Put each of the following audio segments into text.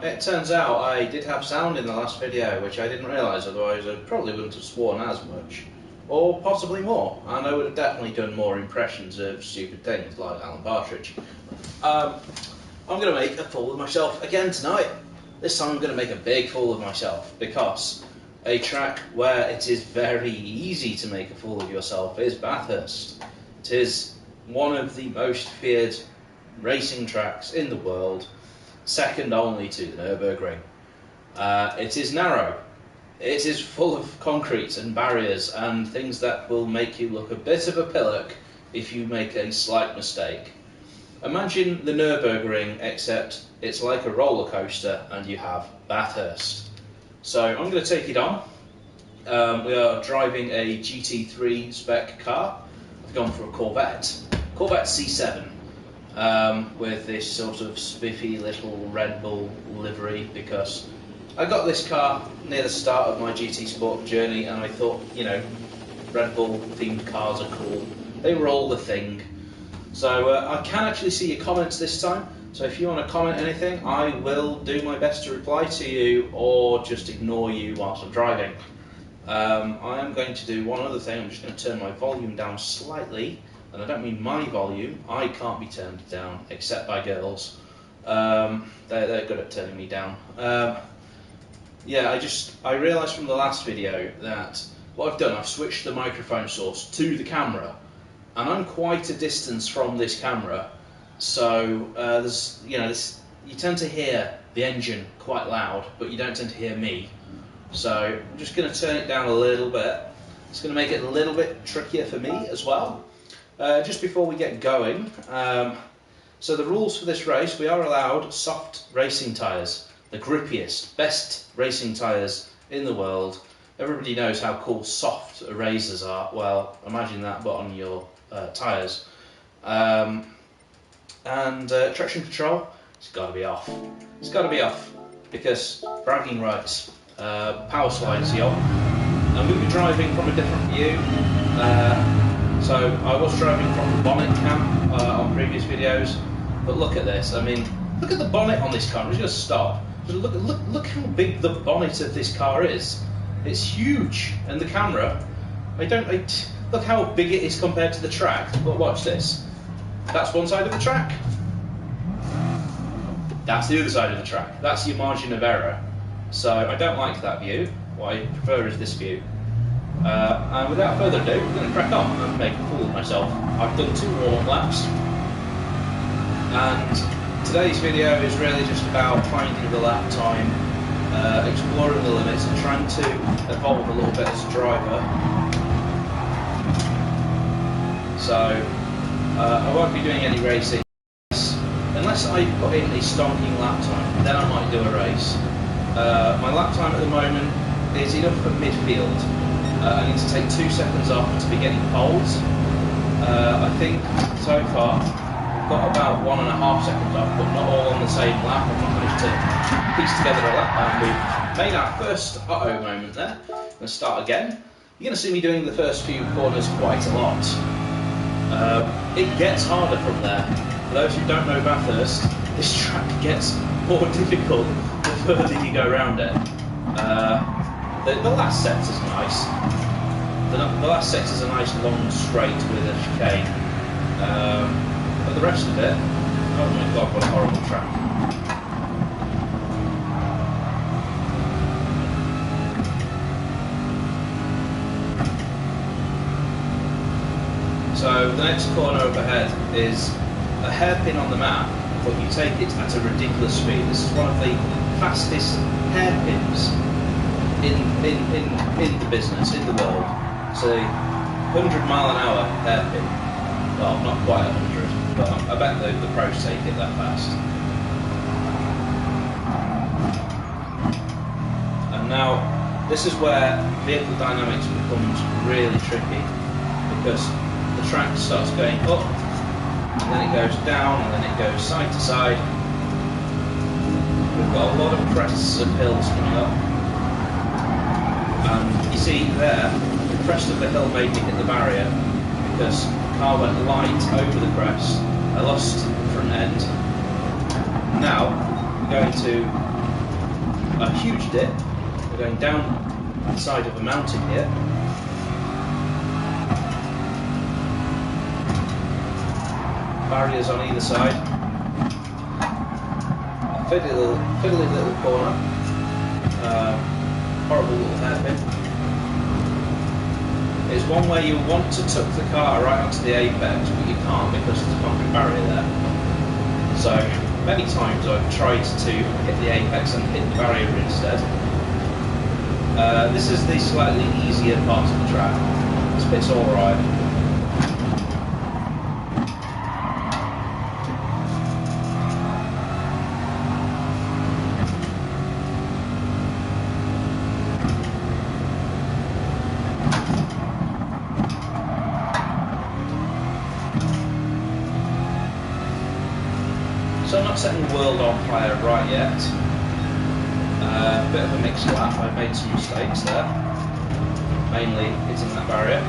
It turns out I did have sound in the last video, which I didn't realise, otherwise I probably wouldn't have sworn as much. Or possibly more, and I would have definitely done more impressions of stupid things like Alan Partridge. I'm going to make a fool of myself again tonight. This time I'm going to make a big fool of myself, because a track where it is very easy to make a fool of yourself is Bathurst. It is one of the most feared racing tracks in the world, second only to the Nürburgring. It is narrow. It is full of concrete and barriers and things that will make you look a bit of a pillock if you make a slight mistake. Imagine the Nürburgring, except it's like a roller coaster and you have Bathurst. So I'm going to take it on. We are driving a GT3 spec car. I've gone for a Corvette C7. With this sort of spiffy little Red Bull livery, because I got this car near the start of my GT Sport journey and I thought, you know, Red Bull themed cars are cool. They were all the thing. So I can actually see your comments this time, so if you want to comment anything, I will do my best to reply to you or just ignore you whilst I'm driving. I am going to do one other thing. I'm just going to turn my volume down slightly. And I don't mean my volume, I can't be turned down, except by girls. They're good at turning me down. Yeah, I realised from the last video that what I've done, I've switched the microphone source to the camera, and I'm quite a distance from this camera, so you tend to hear the engine quite loud, but you don't tend to hear me. So I'm just going to turn it down a little bit. It's going to make it a little bit trickier for me as well. Just before we get going, so the rules for this race, we are allowed soft racing tyres, the grippiest, best racing tyres in the world. Everybody knows how cool soft erasers are. Well, imagine that but on your tyres. And traction control, it's got to be off. It's got to be off, because bragging rights, power slides are on, and we'll be driving from a different view. So I was driving from the bonnet cam on previous videos, but look at this. I mean, look at the bonnet on this car. I'm just going to stop. Just look how big the bonnet of this car is. It's huge, and the camera. Look how big it is compared to the track. But watch this. That's one side of the track. That's the other side of the track. That's your margin of error. So I don't like that view. What I prefer is this view. And without further ado, we're going to crack on and make a fool of myself. I've done 2 warm-up laps, and today's video is really just about finding the lap time, exploring the limits and trying to evolve a little bit as a driver. So I won't be doing any racing unless I put in a stonking lap time, then I might do a race. My lap time at the moment is enough for midfield. I need to take 2 seconds off to be getting poles. I think so far I've got about 1.5 seconds off, but not all on the same lap. I've not managed to piece together a lap, and we've made our first uh-oh moment there. I'm going to start again. You're going to see me doing the first few corners quite a lot. It gets harder from there. For those who don't know Bathurst, this track gets more difficult the further you go around it. The last sector's nice. The last sector's a nice long straight with a chicane. But the rest of it, oh my god, what a horrible track. So the next corner up ahead is a hairpin on the map, but you take it at a ridiculous speed. This is one of the fastest hairpins in the business, in the world. So 100-mile-an-hour hairpin. Well, not quite 100, but I bet the pros take it that fast. And now this is where vehicle dynamics becomes really tricky, because the track starts going up, and then it goes down, and then it goes side to side. We've got a lot of crests and hills coming up. And you see there, the crest of the hill made me hit the barrier because the car went light over the crest. I lost the front end. Now we're going to a huge dip. We're going down the side of a mountain here. Barriers on either side. A fiddly little corner. Horrible little hairpin. It's one where you want to tuck the car right onto the apex, but you can't because there's a concrete barrier there. So many times I've tried to hit the apex and hit the barrier instead. This is the slightly easier part of the track. This bit's alright. So I'm not setting the world on fire right yet. Bit of a mixed lap, I've made some mistakes there. Mainly hitting that barrier.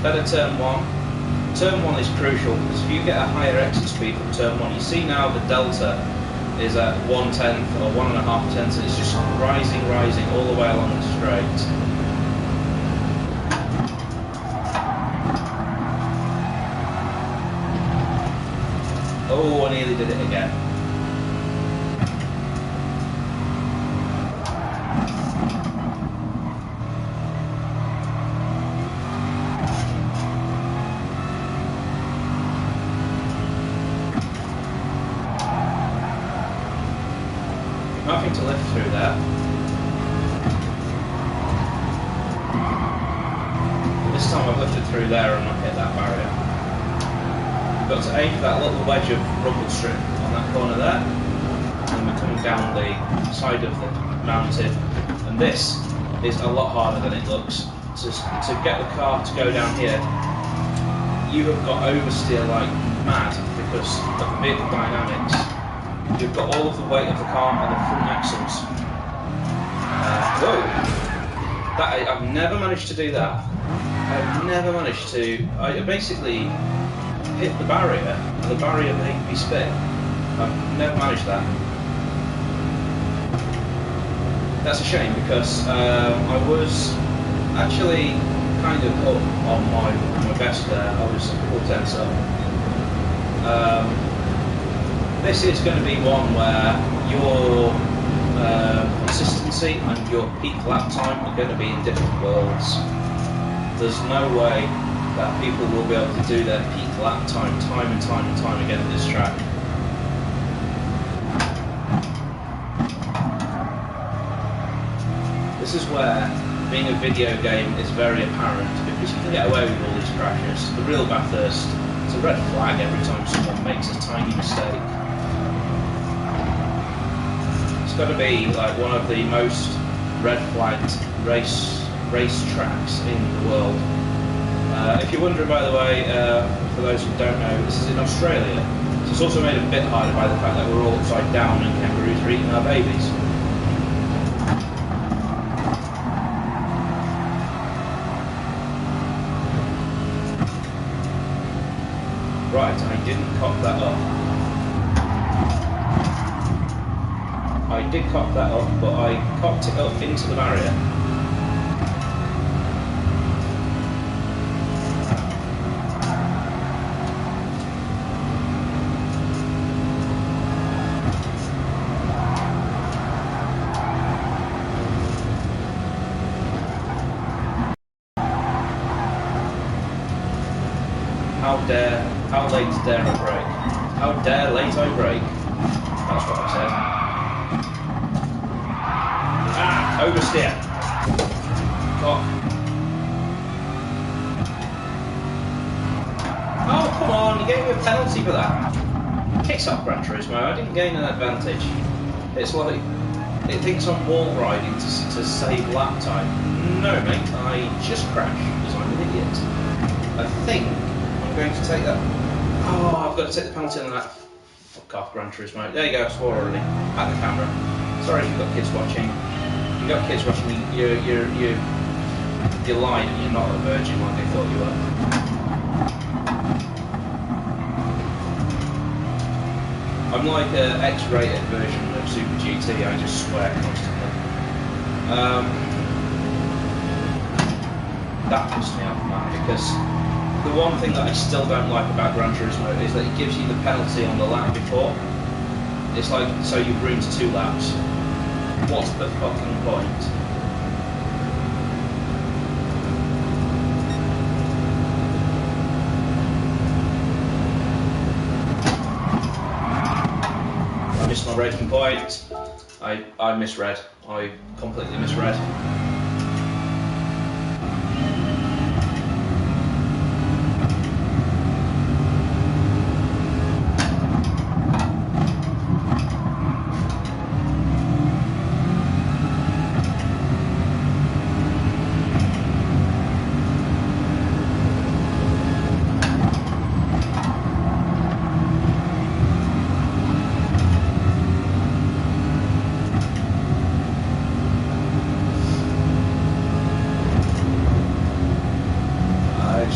Better turn 1. Turn 1 is crucial because if you get a higher exit speed from turn 1, you see now the delta is at 1/10 or 1.5 tenths, and it's just rising all the way along the straight. Oh, I nearly did it again. Nothing to lift through there. This time I've lifted through there and not hit that barrier. Got to aim for that little wedge of rumble strip on that corner there, and we're coming down the side of the mountain, and this is a lot harder than it looks. To get the car to go down here, you have got oversteer like mad because of the vehicle dynamics. You've got all of the weight of the car on the front axles. Whoa! I've never managed to do that. I've never managed to. I basically hit the barrier, and the barrier made me spin. I've never managed that. That's a shame because I was actually kind of up on my best there. I was a couple tenths up. This is going to be one where your consistency and your peak lap time are going to be in different worlds. There's no way that people will be able to do their peak lap time and time again at this track. This is where being a video game is very apparent because you can get away with all these crashes. The real Bathurst, it's a red flag every time someone makes a tiny mistake. It's got to be like one of the most red flagged race tracks in the world. If you're wondering, by the way, for those who don't know, this is in Australia. So it's also made a bit harder by the fact that we're all upside down and kangaroos are eating our babies. Right, I didn't cock that up. I did cock that up, but I cocked it up into the barrier. How late dare I brake? How dare late I brake? That's what I said. Ah, oversteer. Cock. Oh, come on, you gave me a penalty for that. Kicks off Gran Turismo, I didn't gain an advantage. It's like, it thinks I'm wall riding to save lap time. No mate, I just crashed because I'm an idiot. I think I'm going to take that. Oh, I've got to take the penalty on that. Fuck off, Gran Turismo. There you go, I swore already. At the camera. Sorry if you've got kids watching. If you've got kids watching, you're lying and you're not a virgin like they thought you were. I I'm like an X-rated version of Super GT, I just swear constantly. That pissed me off, man, because the one thing that I still don't like about Gran Turismo is that it gives you the penalty on the lap before. It's like, so you've ruined 2 laps. What's the fucking point? I missed my braking point. I misread. I completely misread.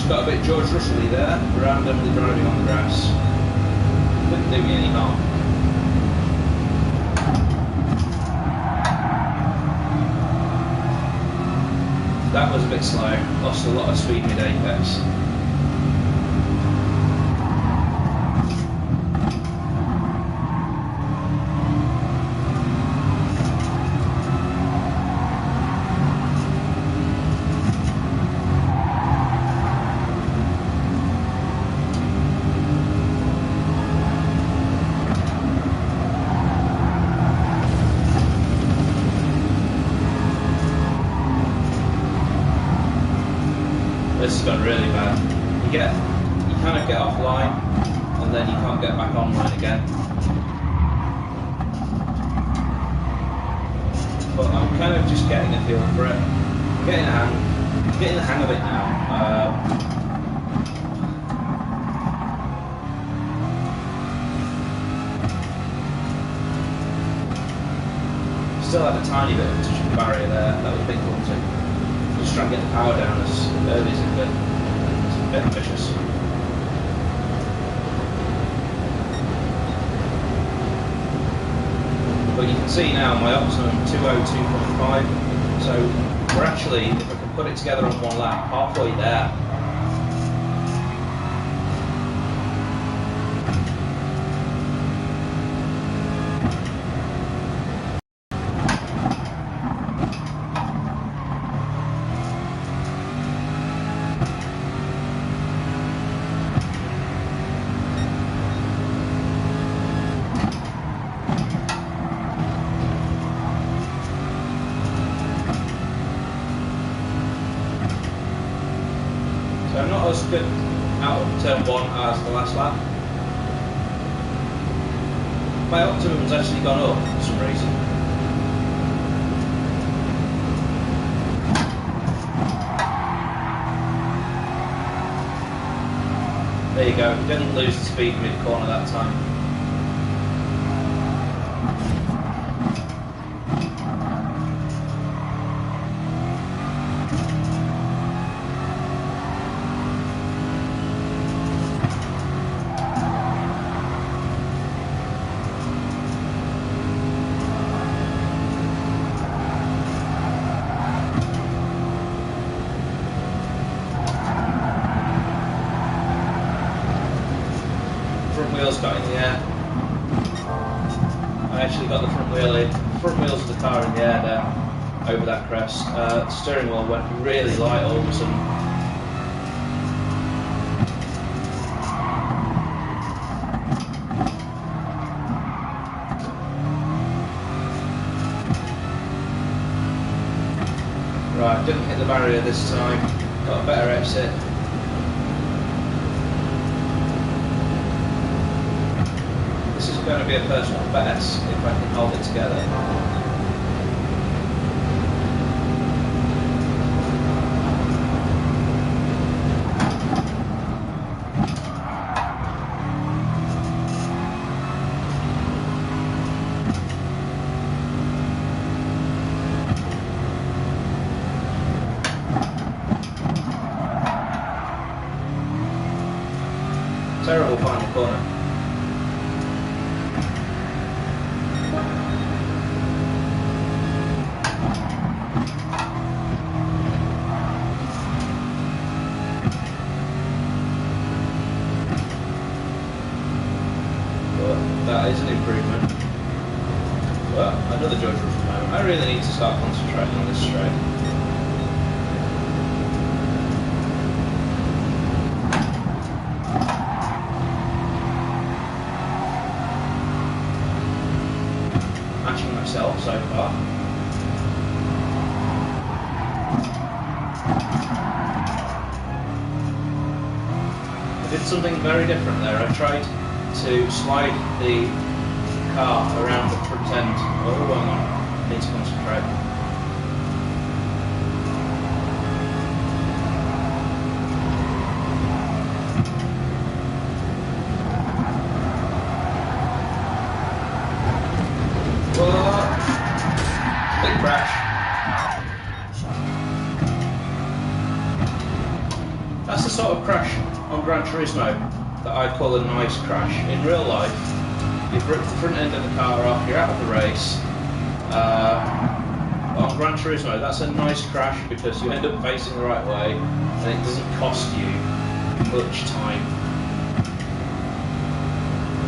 Got a bit George Russell-y there, randomly driving on the grass. Wouldn't do me any harm. That was a bit slow, lost a lot of speed mid-apex. This has gone really bad. You kind of get offline, and then you can't get back online again. But I'm kind of just getting a feel for it. I'm getting the hang of it now. Still had a tiny bit of touch of the barrier there. That was a big one too. Just try and get the power down as early as it could. It's a bit ambitious. But you can see now my optimum 202.5. So we're actually, if I can put it together on one lap, halfway there. So I'm not as good out of turn 1 as the last lap. My optimum's actually gone up for some reason. There you go, didn't lose the speed mid-corner that time. Wheels got in the air. I actually got the front wheels of the car in the air there, over that crest. The steering wheel went really light all of a sudden. Right, didn't hit the barrier this time, got a better exit. This is going to be a personal best if I can hold it together. Terrible final corner. that is an improvement. But another judgment moment. I really need to start concentrating on this straight. Matching myself so far. I did something very different there. I tried to slide the car around the front end. Oh, hang on. I need to concentrate. Whoa! Big crash. That's the sort of crash on Gran Turismo that I call a nice crash. In real life, you've ripped the front end of the car off, you're out of the race. On Gran Turismo, that's a nice crash because you end up facing the right way and it doesn't cost you much time.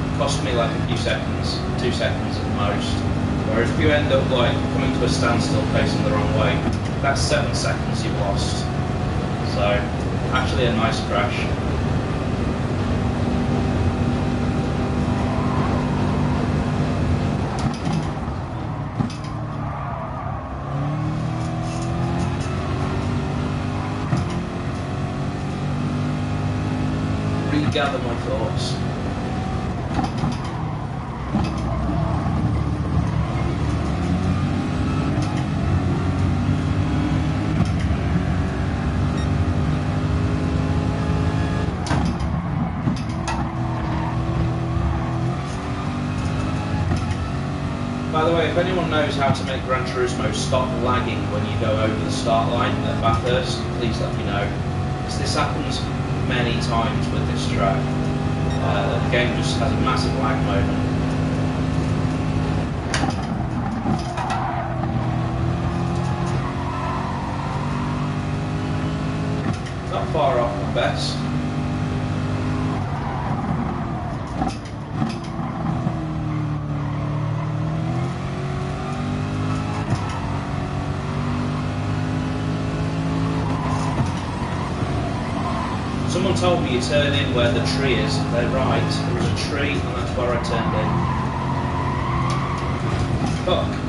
It cost me like a few seconds, 2 seconds at most. Whereas if you end up like coming to a standstill facing the wrong way, that's 7 seconds you've lost. So, actually a nice crash. Regather my thoughts. By the way, if anyone knows how to make Gran Turismo stop lagging when you go over the start line at Bathurst, please let me know. Because this happens many times with this track. The game just has a massive lag moment. Not far off my best. Someone told me you turn in where the tree is. They're right. There was a tree and that's where I turned in. Fuck.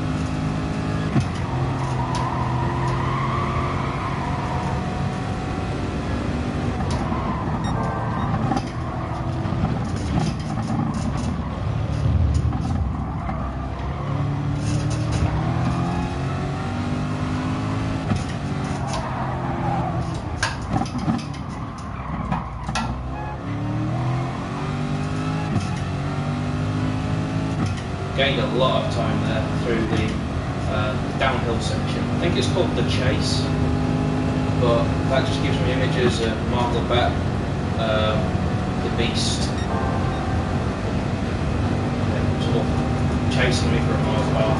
Gained a lot of time there through the downhill section. I think it's called the Chase, but that just gives me images of Mark Lebet, the Beast, sort of chasing me for a mile apart.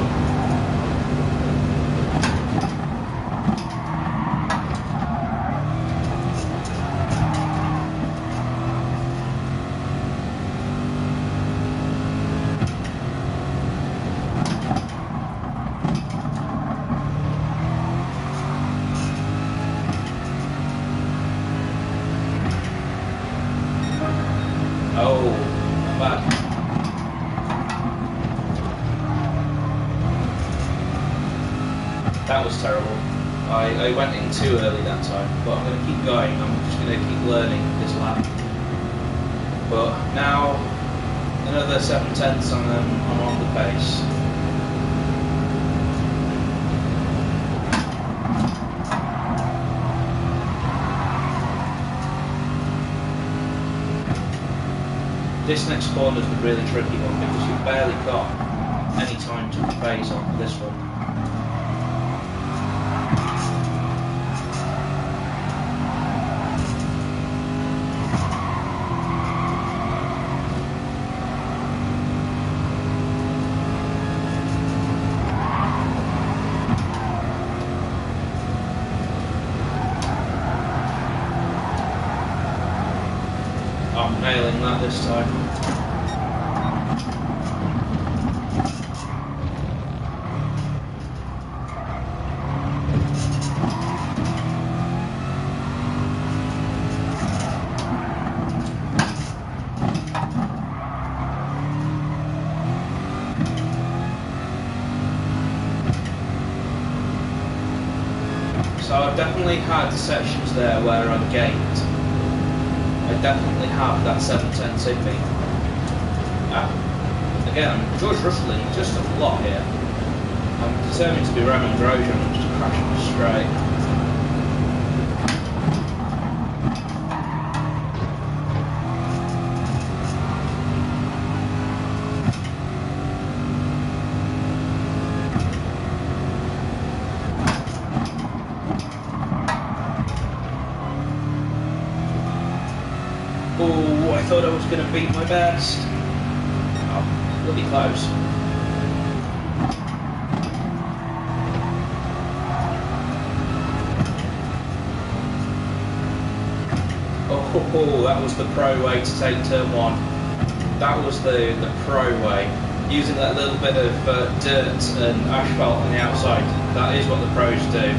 Oh, bad. That was terrible. I went in too early that time, but I'm going to keep going. I'm just going to keep learning this lap. But now, another 7/10 and I'm on the pace. This next corner is the really tricky one because you've barely got any time to phase on this one. I'm nailing that this time. So I've definitely had sections there where I'm gained. I definitely have that 710 Zigbee. Again, I'm George Russelling just a lot here. I'm determined to be Roman Grosjean and just crashing straight. Oh, I thought I was going to beat my best. Oh, really close. Oh, that was the pro way to take turn one. That was the pro way. Using that little bit of dirt and asphalt on the outside. That is what the pros do.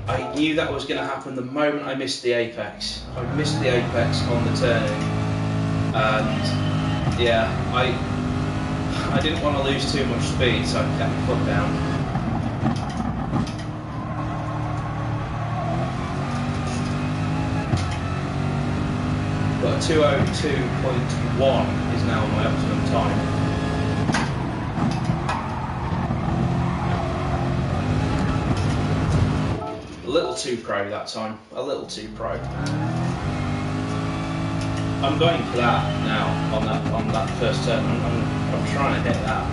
I knew that was going to happen the moment I missed the apex. I missed the apex on the turning. And yeah, I didn't want to lose too much speed, so I kept my foot down. But 2:02.1 is now my optimum time. A little too pro that time. A little too pro. I'm going for that now on that first turn. I'm trying to hit that.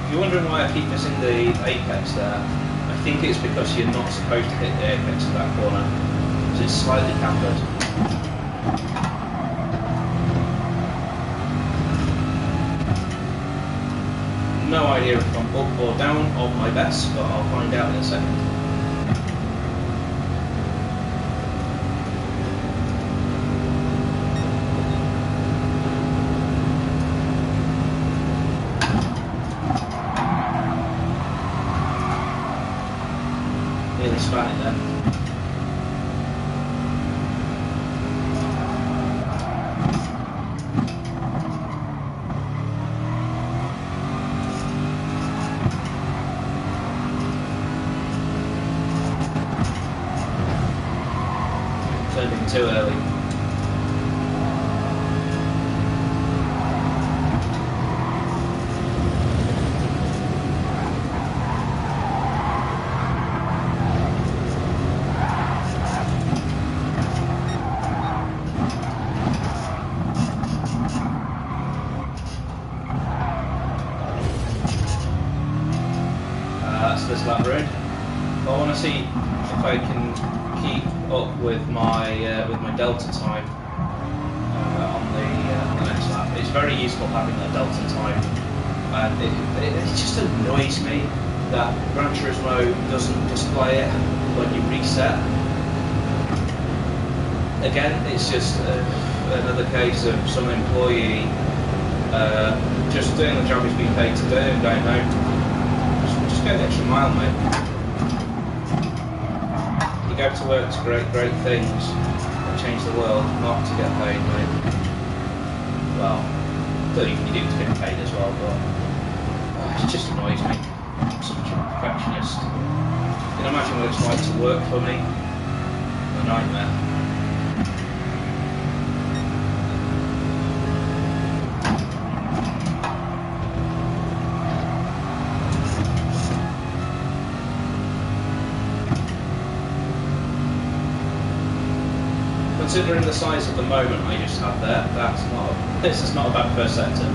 If you're wondering why I keep missing the apex there, I think it's because you're not supposed to hit the apex of that corner, because it's slightly cambered. No idea if I'm up or down on my best, but I'll find out in a second. Nearly spat it then. Turned in too early. That's this lap road. But I want to see if I can keep up with my delta time on the next lap. It's very useful having that delta time, and it just annoys me that Gran Turismo doesn't display it when you reset. Again, it's just another case of some employee just doing the job he's been paid to do and going home. Just go the extra mile, mate. You go to work to great things that change the world, not to get paid, mate. Well, don't even you do to get paid as well, but it just annoys me. I'm such a perfectionist. You can imagine what it's like to work for me. A nightmare. Considering the size of the moment I just had there, this is not a bad first sector.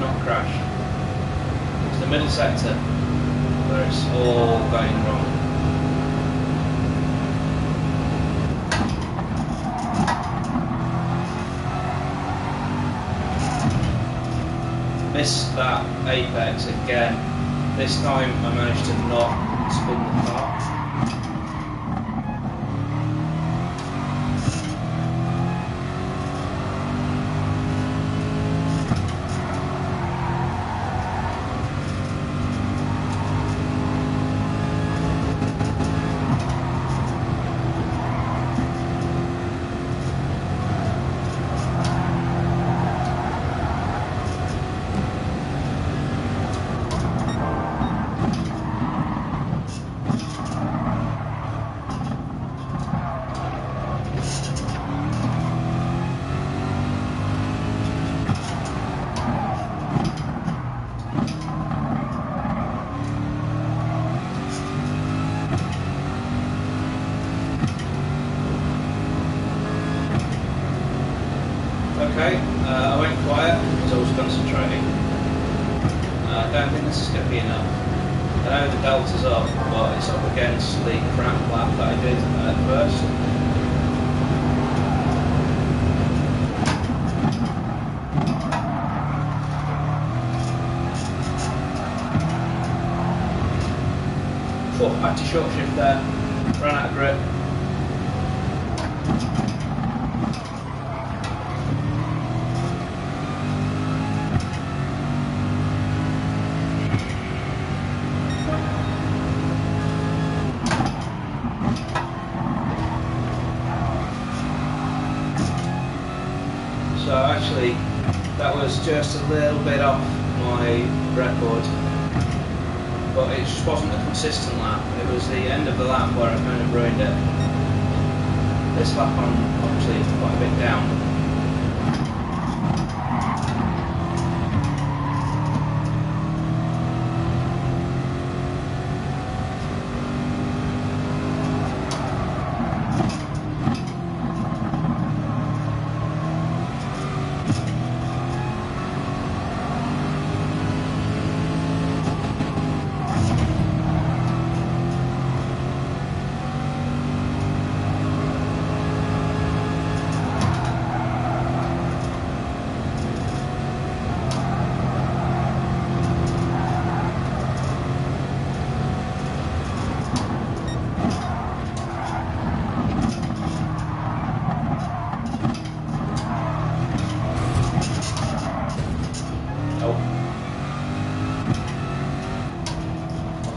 not crash. It's the middle sector where it's all going wrong. Missed that apex again. This time I managed to not spin the car. Okay, I went quiet because I was concentrating. I don't think this is going to be enough. I know the delta's up, but it's up against the crap lap that I did at first. Oh, had to short shift there, ran out of grip. So actually, that was just a little bit off my record, but it just wasn't a consistent lap. It was the end of the lap where I kind of ruined it. This lap I'm obviously quite a bit down.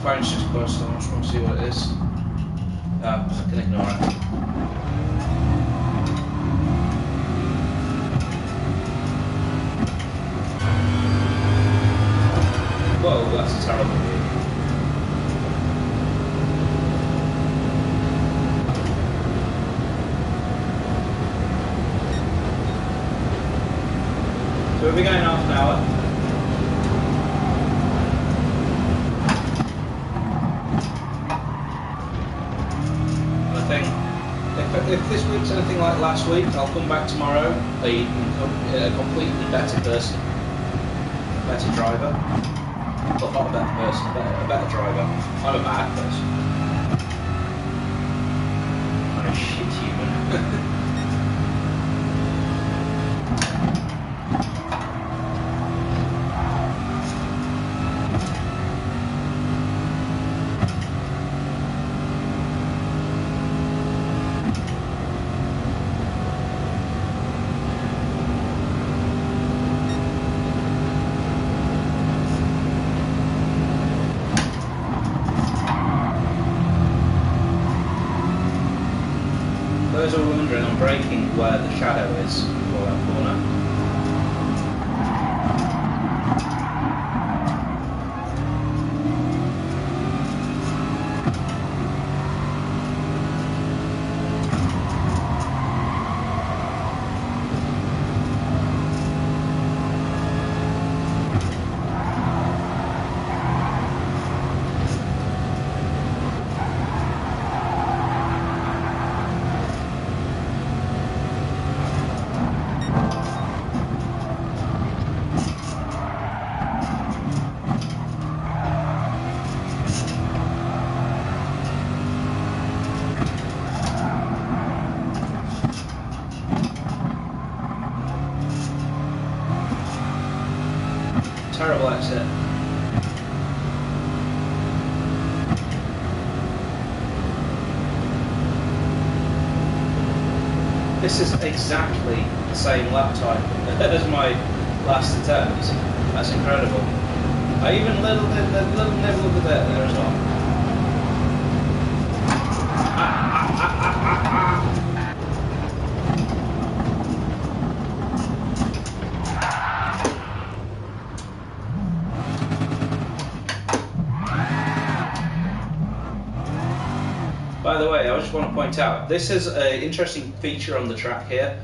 Phone's just buzzed, I just want to see what it is. I can ignore it. Whoa, that's a terrible view. So we'll be going half an hour. If this week's anything like last week, I'll come back tomorrow a completely better person, better driver. Well, not a better person, a better driver. I'm a bad person. I'm a shit human. Those are wondering, I'm braking where the shadow is for that corner. terrible exit. This is exactly the same lap time as my last attempt. That's incredible. I even did a little nibble of the dirt there as well. By the way, I just want to point out, this is an interesting feature on the track here.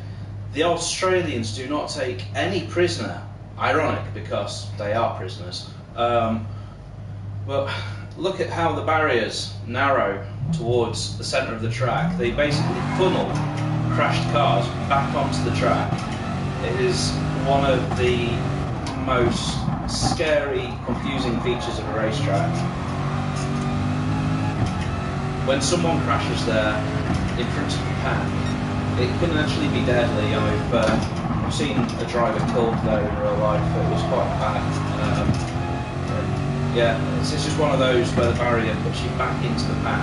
The Australians do not take any prisoner. Ironic, because they are prisoners. But look at how the barriers narrow towards the centre of the track. They basically funnel crashed cars back onto the track. It is one of the most scary, confusing features of a racetrack. When someone crashes there in front of the pack, it can actually be deadly. I've seen a driver killed there in real life. It was quite bad. Yeah, it's just one of those where the barrier puts you back into the pack.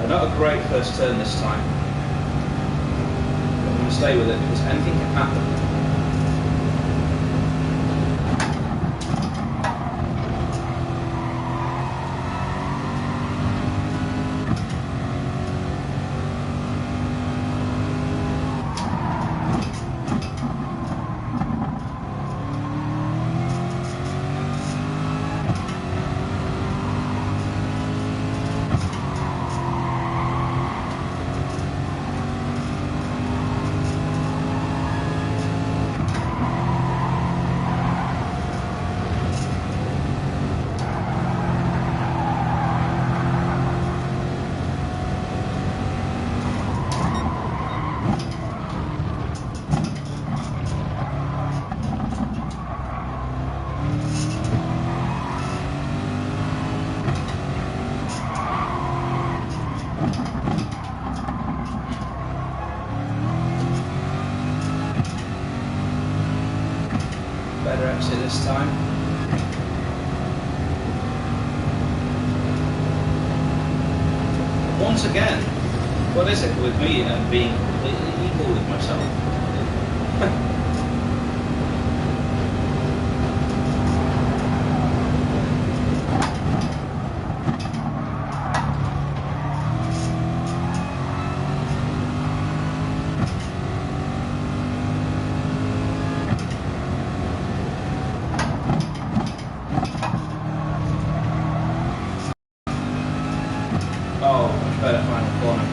Not a great first turn this time. I'm going to stay with it because anything can happen. Better exit this time. Once again, what is it with me and being completely equal with myself? Oh, much better final corner.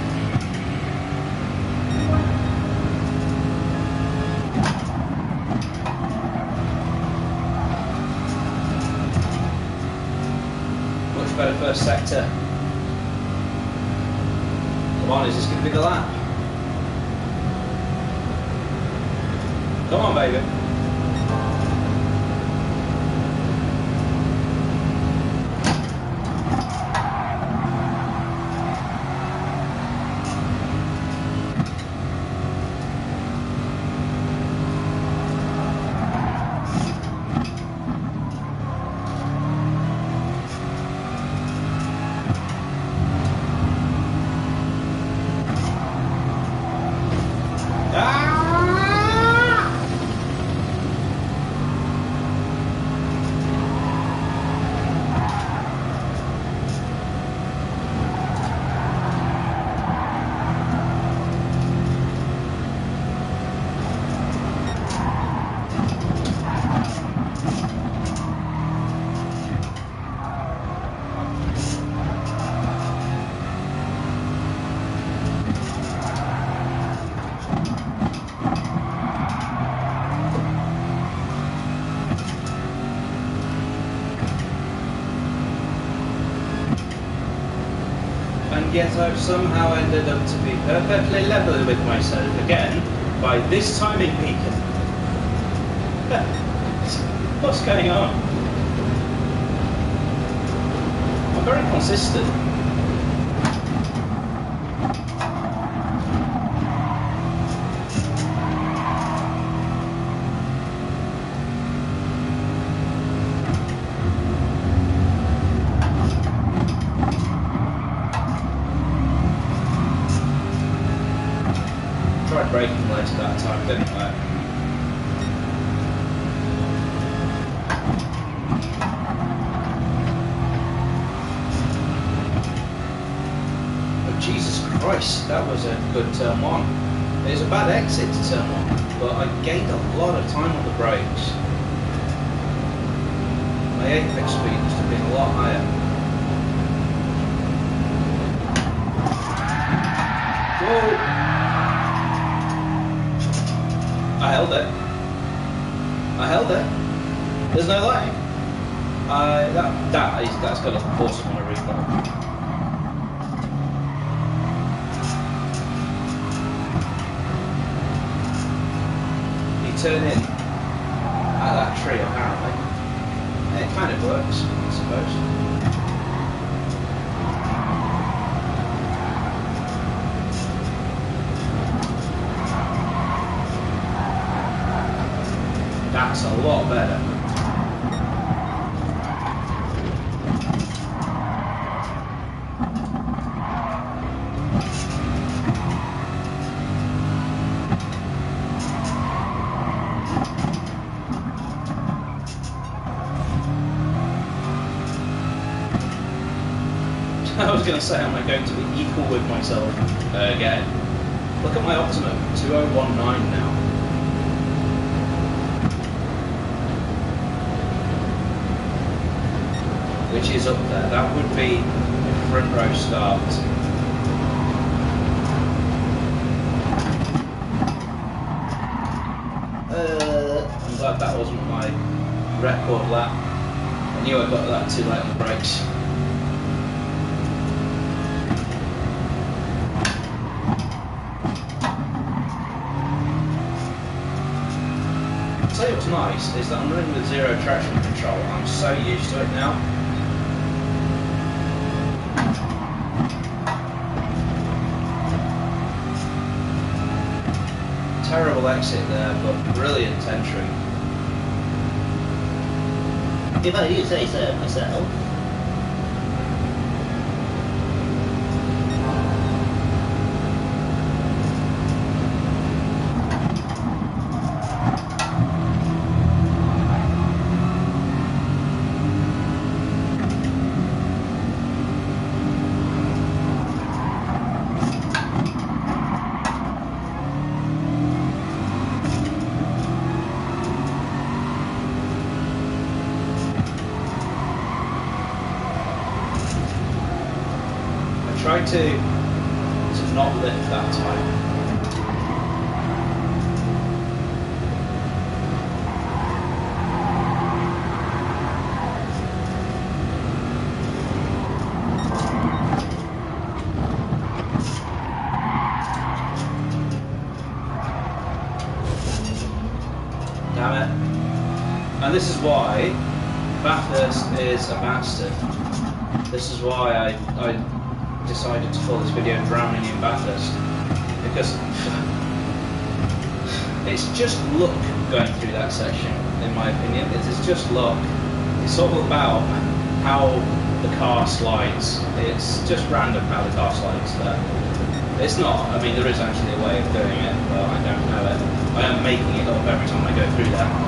Much better first sector. Come on, is this going to be the lap? Come on, baby. And yet I've somehow ended up to be perfectly level with myself again by this timing beacon. What's going on? I'm very consistent. Christ, that was a good turn one. It was a bad exit to turn one, but I gained a lot of time on the brakes. My apex speed must have been a lot higher. Whoa! I held it. I held it. There's no lag. That's got to force him on a replay. He turned in at that tree apparently. It kind of works, I suppose. That's a lot better. I was going to say, am I going to be equal with myself again? Look at my optimum, 2019 now. Which is up there. That would be a front row start. I'm glad that wasn't my record lap. I knew I got that too late on the brakes. I'll tell you what's nice is that I'm running with zero traction control. I'm so used to it now. Terrible exit there, but brilliant entry. If I do say so myself. Try to not lift that time. Damn it. And this is why Bathurst is a bastard. This is why I decided to call this video Drowning in Bathurst, because it's just luck going through that section, in my opinion. It is just luck. It's all about how the car slides. It's just random how the car slides there. It's not, I mean, there is actually a way of doing it, but I don't know it. I am making it up every time I go through there.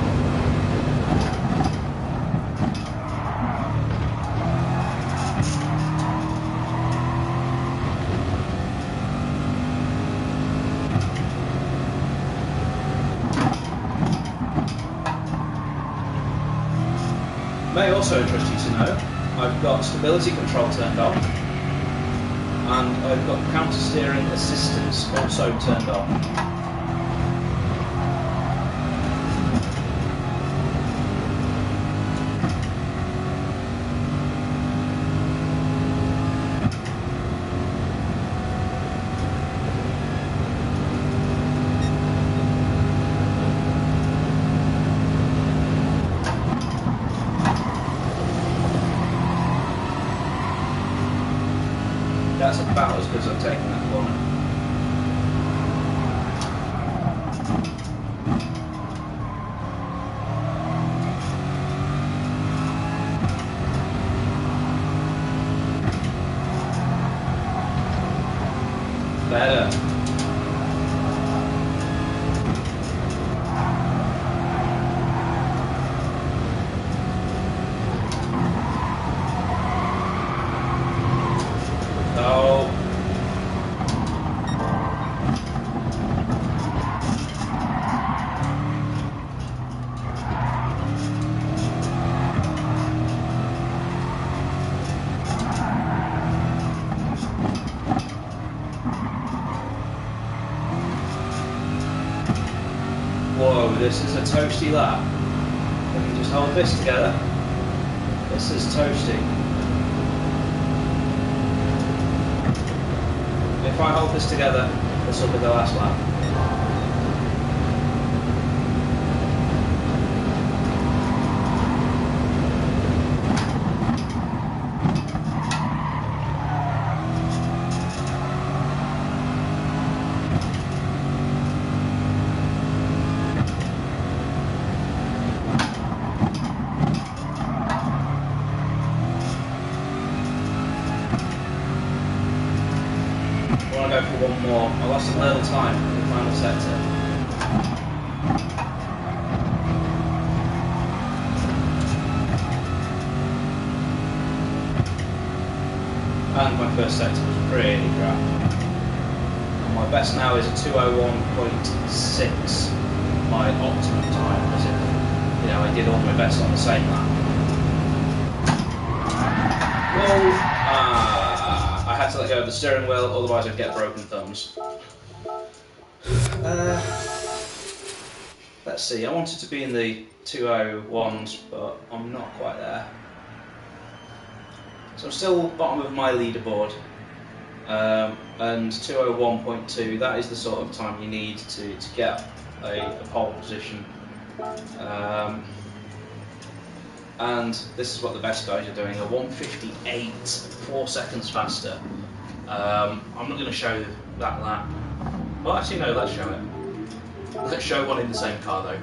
May also interest you to know, I've got stability control turned on, and I've got counter steering assistance also turned on. That's about as good as I've taken that corner. Better. Oh. this is a toasty lap. Let me just hold this together. This is toasty. If I hold this together, this will be the last lap. I want to go for one more. I lost a little time in the final sector. And my first sector was pretty crap. And my best now is a 2:01.6, my optimum time, as if, you know, I did all my best on the same lap. Whoa! I had to let go of the steering wheel, otherwise I'd get broken thumbs. Let's see, I wanted to be in the 2:01s, but I'm not quite there. So I'm still bottom of my leaderboard, and 2:01.2, that is the sort of time you need to get a pole position. And this is what the best guys are doing, a 1:58, 4 seconds faster. I'm not going to show that lap. Well, actually no, let's show it. Let's show one in the same car though.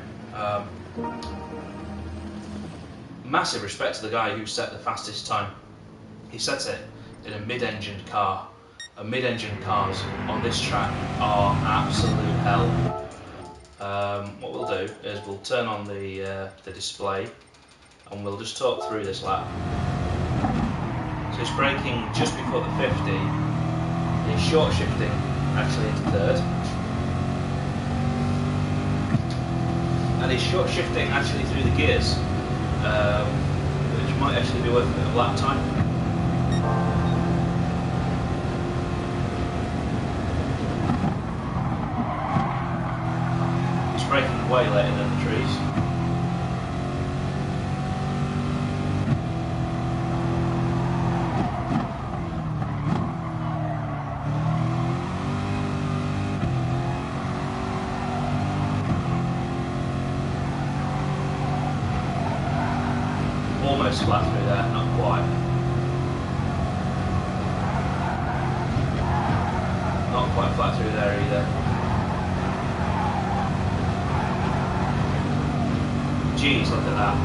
Massive respect to the guy who set the fastest time. He set it in a mid-engined car. And mid-engined cars on this track are absolute hell. What we'll do is we'll turn on the display and we'll just talk through this lap. So it's braking just before the 50. It's short shifting actually into third. And it's short shifting actually through the gears, which might actually be worth a bit of lap time. It's braking way later than the trees. Almost flat through there, not quite. Not quite flat through there either. Jeez, look at that.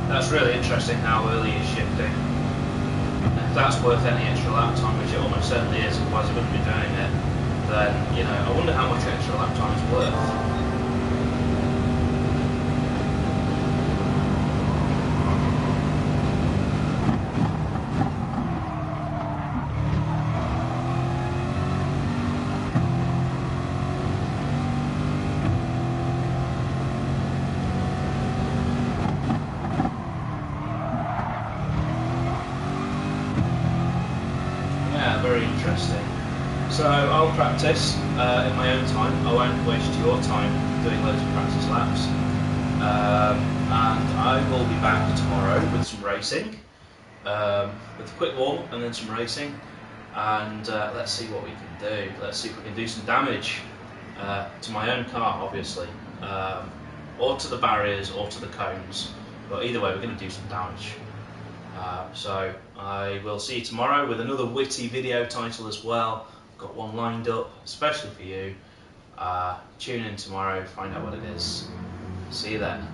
That's really interesting how early it's shifting. If that's worth any extra lap time, which it almost certainly is, otherwise I wouldn't be doing it, then, you know, I wonder how much extra lap time is worth. Very interesting. So I'll practice in my own time. I won't waste your time doing loads of practice laps. And I will be back tomorrow with some racing, with a quick warm up and then some racing. And let's see what we can do. Let's see if we can do some damage to my own car, obviously, or to the barriers or to the cones. But either way, we're going to do some damage. So I will see you tomorrow with another witty video title as well. I've got one lined up, especially for you. Tune in tomorrow, find out what it is. See you then.